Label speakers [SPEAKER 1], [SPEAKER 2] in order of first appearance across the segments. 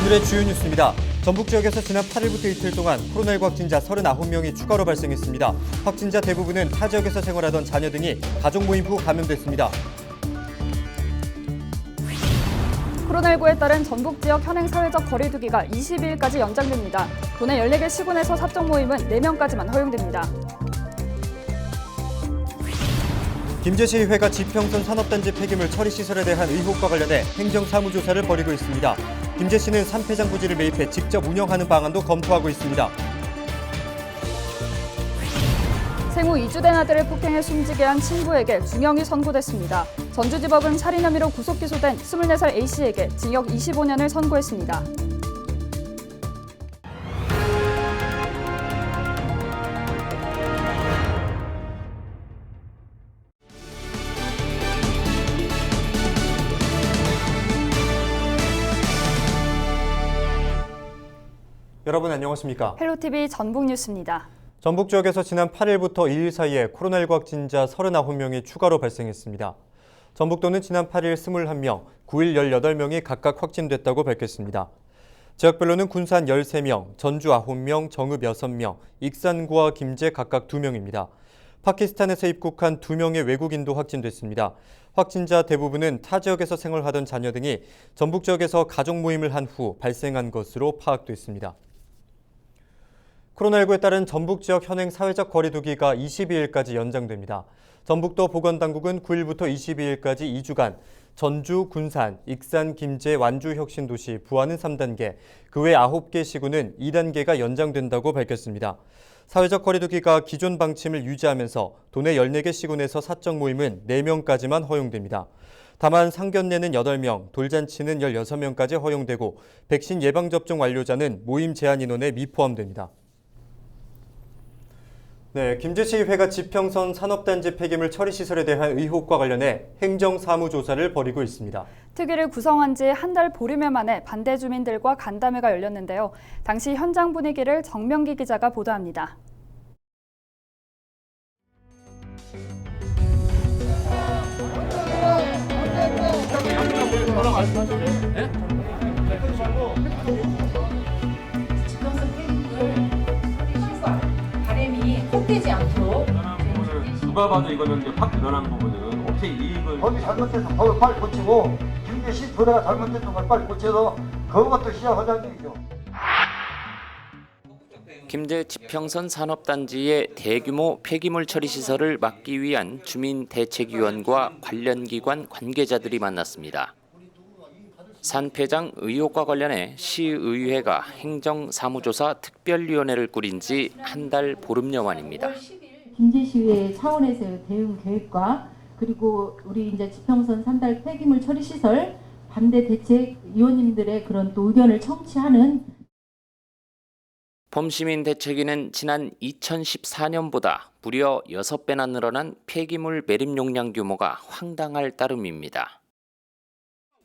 [SPEAKER 1] 오늘의 주요 뉴스입니다. 전북 지역에서 지난 8일부터 이틀 동안 코로나19 확진자 39명이 추가로 발생했습니다. 확진자 대부분은 타 지역에서 생활하던 자녀 등이 가족 모임 후 감염됐습니다.
[SPEAKER 2] 코로나19에 따른 전북 지역 현행 사회적 거리 두기가 22일까지 연장됩니다. 도내 14개 시군에서 사적 모임은 4명까지만 허용됩니다.
[SPEAKER 1] 김제시의회가 지평선 산업단지 폐기물 처리시설에 대한 의혹과 관련해 행정사무조사를 벌이고 있습니다. 김제시는 산폐장 부지를 매입해 직접 운영하는 방안도 검토하고 있습니다.
[SPEAKER 2] 생후 2주된 아들을 폭행해 숨지게 한 친부에게 중형이 선고됐습니다. 전주지법은 살인 혐의로 구속 기소된 24살 A씨에게 징역 25년을 선고했습니다.
[SPEAKER 1] 여러분 안녕하십니까?
[SPEAKER 2] 헬로티비 전북 뉴스입니다.
[SPEAKER 1] 전북 지역에서 지난 8일부터 2일 사이에 코로나19 확진자 39명이 추가로 발생했습니다. 전북도는 지난 8일 21명, 9일 18명이 각각 확진됐다고 밝혔습니다. 지역별로는 군산 13명, 전주 9명, 정읍 6명, 익산구와 김제 각각 2명입니다. 파키스탄에서 입국한 2명의 외국인도 확진됐습니다. 확진자 대부분은 타 지역에서 생활하던 자녀 등이 전북 지역에서 가족 모임을 한 후 발생한 것으로 파악됐습니다. 코로나19에 따른 전북 지역 현행 사회적 거리 두기가 22일까지 연장됩니다. 전북도 보건당국은 9일부터 22일까지 2주간 전주, 군산, 익산, 김제, 완주 혁신도시, 부안은 3단계, 그 외 9개 시군은 2단계가 연장된다고 밝혔습니다. 사회적 거리 두기가 기존 방침을 유지하면서 도내 14개 시군에서 사적 모임은 4명까지만 허용됩니다. 다만 상견례는 8명, 돌잔치는 16명까지 허용되고 백신 예방접종 완료자는 모임 제한 인원에 미포함됩니다. 김제시의회가 지평선 산업단지 폐기물 처리시설에 대한 의혹과 관련해 행정사무조사를 벌이고 있습니다.
[SPEAKER 2] 특위를 구성한 지 한 달 보름여 만에 반대 주민들과 간담회가 열렸는데요. 당시 현장 분위기를 정명기 기자가 보도합니다.
[SPEAKER 3] 되지 않도록
[SPEAKER 4] 누가 봐도 이거는 이제 확 드러난 부분은 업체 이익을
[SPEAKER 5] 법이 잘못돼서 법을 빨리 고치고 김제시 부대가 잘못됐던 걸 빨리 고쳐서 그것부터 시작하자는 얘기죠.
[SPEAKER 6] 김제 지평선 산업단지의 대규모 폐기물 처리 시설을 막기 위한 주민대책위원과 관련 기관 관계자들이 만났습니다. 산폐장 의혹과 관련해 시의회가 행정사무조사 특별위원회를 꾸린 지 한 달 보름여 만입니다.
[SPEAKER 3] 김제시의회 차원에서의 대응 계획과 그리고 우리 이제 지평선 산달 폐기물 처리 시설 반대 대책 위원님들의 그런 또 의견을 청취하는
[SPEAKER 6] 범시민대책위는 지난 2014년보다 무려 6배나 늘어난 폐기물 매립 용량 규모가 황당할 따름입니다.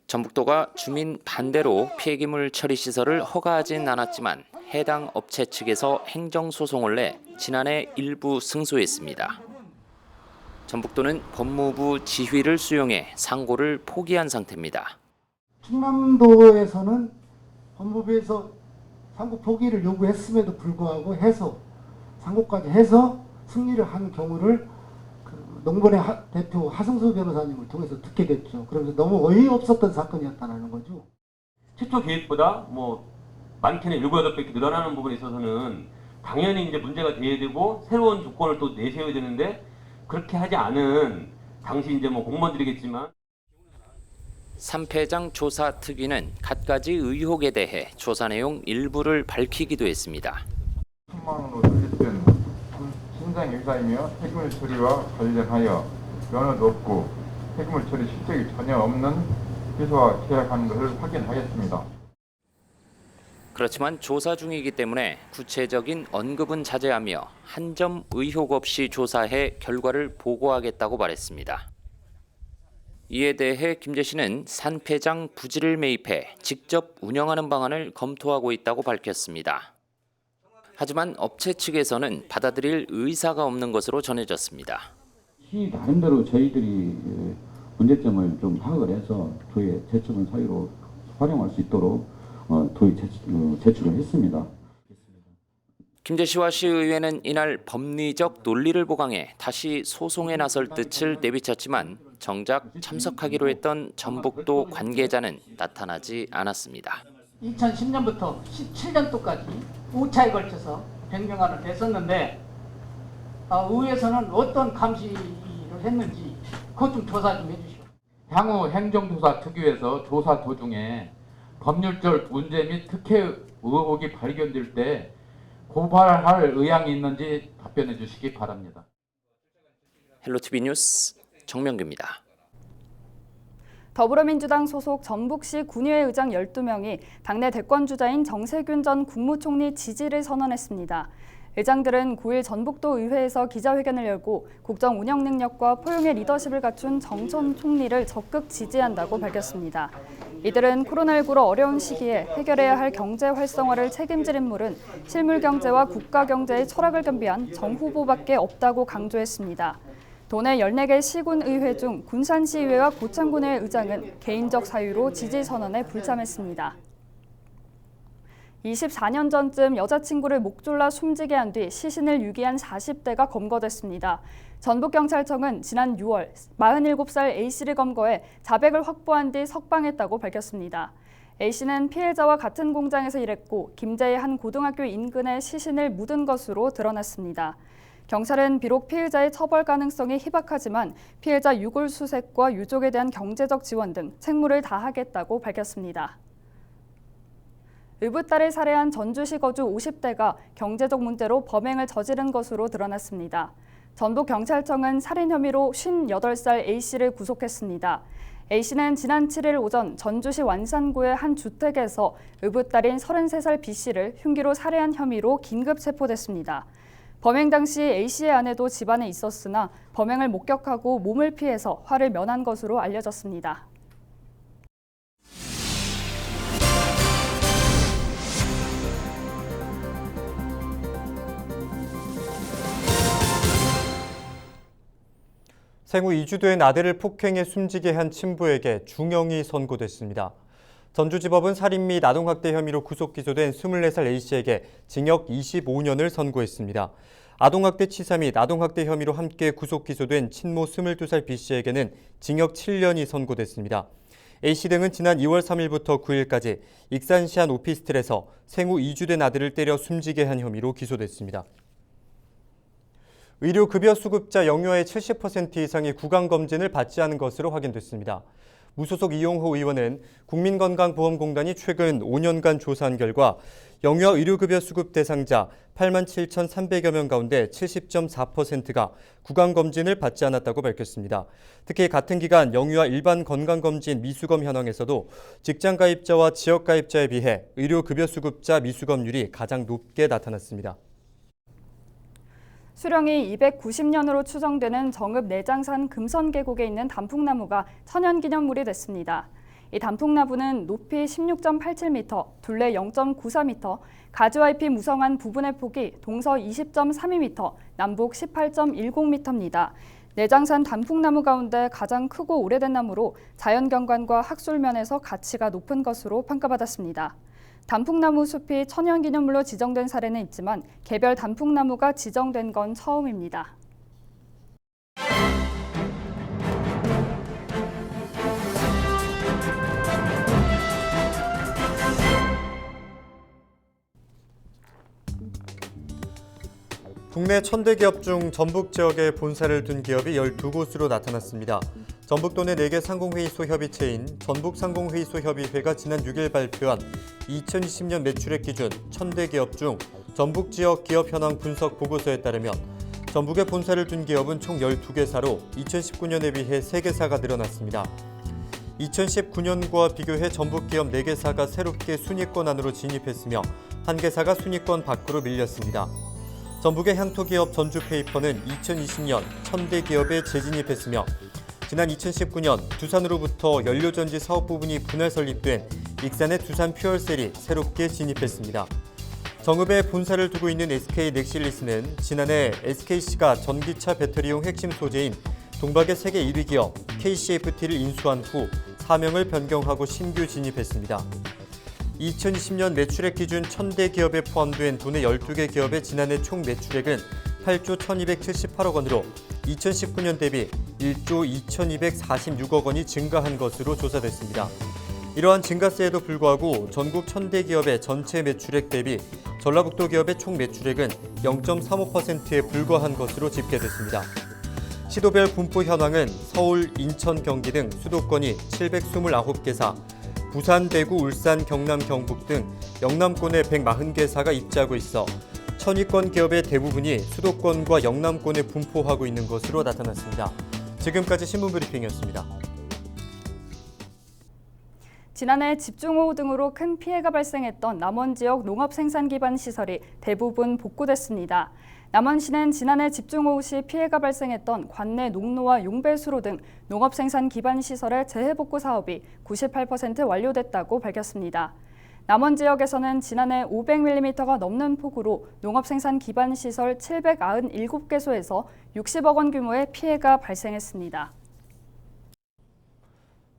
[SPEAKER 6] 전북도가 주민 반대로 폐기물 처리 시설을 허가하진 않았지만 해당 업체 측에서 행정소송을 내 지난해 일부 승소했습니다. 전북도는 법무부 지휘를 수용해 상고를 포기한 상태입니다.
[SPEAKER 5] 충남도에서는 법무부에서 상고 포기를 요구했음에도 불구하고 상고까지 해서 승리를 한 경우를 농번의 대표 하승수 변호사님을 통해서 듣게 됐죠. 그러면서 너무 어이없었던 사건이었다는 거죠.
[SPEAKER 4] 최초 계획보다 많게는 7, 8배 늘어나는 부분에 있어서는 당연히 이제 문제가 돼야 되고 새로운 조건을 또 내세워야 되는데 그렇게 하지 않은 당시 이제 공무원들이겠지만
[SPEAKER 6] 산폐장 조사 특위는 갖가지 의혹에 대해 조사 내용 일부를 밝히기도 했습니다.
[SPEAKER 7] 천만 원으로 설립된 신상 회사이며 폐기물 처리와 관련하여 면허도 없고 폐기물 처리 실적이 전혀 없는 회사와 계약한 것을 확인하였습니다.
[SPEAKER 6] 그렇지만 조사 중이기 때문에 구체적인 언급은 자제하며 한 점 의혹 없이 조사해 결과를 보고하겠다고 말했습니다. 이에 대해 김제시는 산폐장 부지를 매입해 직접 운영하는 방안을 검토하고 있다고 밝혔습니다. 하지만 업체 측에서는 받아들일 의사가 없는 것으로 전해졌습니다.
[SPEAKER 8] 시 나름대로 저희들이 문제점을 좀 파악을 해서 도의 제출은 사유로 활용할 수 있도록 도의 제출을 했습니다.
[SPEAKER 6] 김제시와 시의회는 이날 법리적 논리를 보강해 다시 소송에 나설 뜻을 내비쳤지만 정작 참석하기로 했던 전북도 관계자는 나타나지 않았습니다.
[SPEAKER 9] 2010년부터 17년도까지 5차에 걸쳐서 변경안을 냈었는데 의회에서는 어떤 감시를 했는지 그것 좀 조사 좀 해주시오.
[SPEAKER 7] 향후 행정조사 특위에서 조사 도중에 법률적 문제 및 특혜 의혹이 발견될 때 고발할 의향이 있는지 답변해 주시기 바랍니다.
[SPEAKER 6] 헬로티비 뉴스 정명규입니다.
[SPEAKER 2] 더불어민주당 소속 전북시 군의회 의장 12명이 당내 대권주자인 정세균 전 국무총리 지지를 선언했습니다. 의장들은 9일 전북도 의회에서 기자회견을 열고 국정 운영 능력과 포용의 리더십을 갖춘 정 전 총리를 적극 지지한다고 밝혔습니다. 이들은 코로나19로 어려운 시기에 해결해야 할 경제 활성화를 책임질 인물은 실물 경제와 국가 경제의 철학을 겸비한 정 후보밖에 없다고 강조했습니다. 도내 14개 시군의회 중 군산시의회와 고창군의 의장은 개인적 사유로 지지 선언에 불참했습니다. 24년 전쯤 여자친구를 목 졸라 숨지게 한 뒤 시신을 유기한 40대가 검거됐습니다. 전북경찰청은 지난 6월 47살 A씨를 검거해 자백을 확보한 뒤 석방했다고 밝혔습니다. A씨는 피해자와 같은 공장에서 일했고 김제의 한 고등학교 인근에 시신을 묻은 것으로 드러났습니다. 경찰은 비록 피해자의 처벌 가능성이 희박하지만 피해자 유골 수색과 유족에 대한 경제적 지원 등 책무를 다하겠다고 밝혔습니다. 의붓딸을 살해한 전주시 거주 50대가 경제적 문제로 범행을 저지른 것으로 드러났습니다. 전북경찰청은 살인 혐의로 58살 A씨를 구속했습니다. A씨는 지난 7일 오전 전주시 완산구의 한 주택에서 의붓딸인 33살 B씨를 흉기로 살해한 혐의로 긴급 체포됐습니다. 범행 당시 A씨의 아내도 집안에 있었으나 범행을 목격하고 몸을 피해서 화를 면한 것으로 알려졌습니다.
[SPEAKER 1] 생후 2주 된 아들을 폭행해 숨지게 한 친부에게 중형이 선고됐습니다. 전주지법은 살인 및 아동학대 혐의로 구속 기소된 24살 A씨에게 징역 25년을 선고했습니다. 아동학대 치사 및 아동학대 혐의로 함께 구속 기소된 친모 22살 B씨에게는 징역 7년이 선고됐습니다. A씨 등은 지난 2월 3일부터 9일까지 익산시 한 오피스텔에서 생후 2주 된 아들을 때려 숨지게 한 혐의로 기소됐습니다. 의료급여 수급자 영유아의 70% 이상이 구강검진을 받지 않은 것으로 확인됐습니다. 무소속 이용호 의원은 국민건강보험공단이 최근 5년간 조사한 결과 영유아 의료급여 수급 대상자 87,300여 명 가운데 70.4%가 구강검진을 받지 않았다고 밝혔습니다. 특히 같은 기간 영유아 일반 건강검진 미수검 현황에서도 직장가입자와 지역가입자에 비해 의료급여 수급자 미수검률이 가장 높게 나타났습니다.
[SPEAKER 2] 수령이 290년으로 추정되는 정읍 내장산 금선계곡에 있는 단풍나무가 천연기념물이 됐습니다. 이 단풍나무는 높이 16.87m, 둘레 0.94m, 가지와 잎이 무성한 부분의 폭이 동서 20.32m, 남북 18.10m입니다. 내장산 단풍나무 가운데 가장 크고 오래된 나무로 자연경관과 학술면에서 가치가 높은 것으로 평가받았습니다. 단풍나무 숲이 천연기념물로 지정된 사례는 있지만 개별 단풍나무가 지정된 건 처음입니다.
[SPEAKER 1] 국내 1000대 기업 중 전북 지역에 본사를 둔 기업이 12곳으로 나타났습니다. 전북도 내 4개 상공회의소 협의체인 전북상공회의소협의회가 지난 6일 발표한 2020년 매출액 기준 1000대 기업 중 전북 지역 기업 현황 분석 보고서에 따르면 전북에 본사를 둔 기업은 총 12개사로 2019년에 비해 3개사가 늘어났습니다. 2019년과 비교해 전북 기업 4개사가 새롭게 순위권 안으로 진입했으며 1개사가 순위권 밖으로 밀렸습니다. 전북의 향토기업 전주페이퍼는 2020년 1000대 기업에 재진입했으며 지난 2019년 두산으로부터 연료전지 사업 부분이 분할 설립된 익산의 두산 퓨얼셀이 새롭게 진입했습니다. 정읍에 본사를 두고 있는 SK 넥실리스는 지난해 SKC가 전기차 배터리용 핵심 소재인 동박의 세계 1위 기업 KCFT를 인수한 후 사명을 변경하고 신규 진입했습니다. 2020년 매출액 기준 1000대 기업에 포함된 도내 12개 기업의 지난해 총 매출액은 8조 1278억 원으로 2019년 대비 1조 2246억 원이 증가한 것으로 조사됐습니다. 이러한 증가세에도 불구하고 전국 1000대 기업의 전체 매출액 대비 전라북도 기업의 총 매출액은 0.35%에 불과한 것으로 집계됐습니다. 시도별 분포 현황은 서울, 인천, 경기 등 수도권이 729개사, 부산, 대구, 울산, 경남, 경북 등 영남권에 140개사가 입지하고 있어 천위권 기업의 대부분이 수도권과 영남권에 분포하고 있는 것으로 나타났습니다. 지금까지 신문브리핑이었습니다.
[SPEAKER 2] 지난해 집중호우 등으로 큰 피해가 발생했던 남원 지역 농업 생산 기반 시설이 대부분 복구됐습니다. 남원시는 지난해 집중호우 시 피해가 발생했던 관내 농로와 용배수로 등 농업 생산 기반 시설의 재해복구 사업이 98% 완료됐다고 밝혔습니다. 남원 지역에서는 지난해 500mm가 넘는 폭우로 농업 생산 기반 시설 797개소에서 60억 원 규모의 피해가 발생했습니다.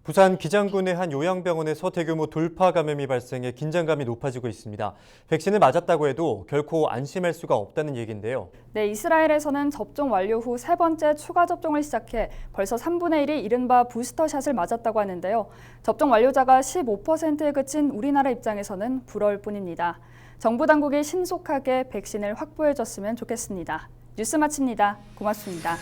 [SPEAKER 1] 부산 기장군의 한 요양병원에서 대규모 돌파 감염이 발생해 긴장감이 높아지고 있습니다. 백신을 맞았다고 해도 결코 안심할 수가 없다는 얘기인데요.
[SPEAKER 2] 네, 이스라엘에서는 접종 완료 후 세 번째 추가 접종을 시작해 벌써 3분의 1이 이른바 부스터샷을 맞았다고 하는데요. 접종 완료자가 15%에 그친 우리나라 입장에서는 부러울 뿐입니다. 정부 당국이 신속하게 백신을 확보해줬으면 좋겠습니다. 뉴스 마칩니다. 고맙습니다.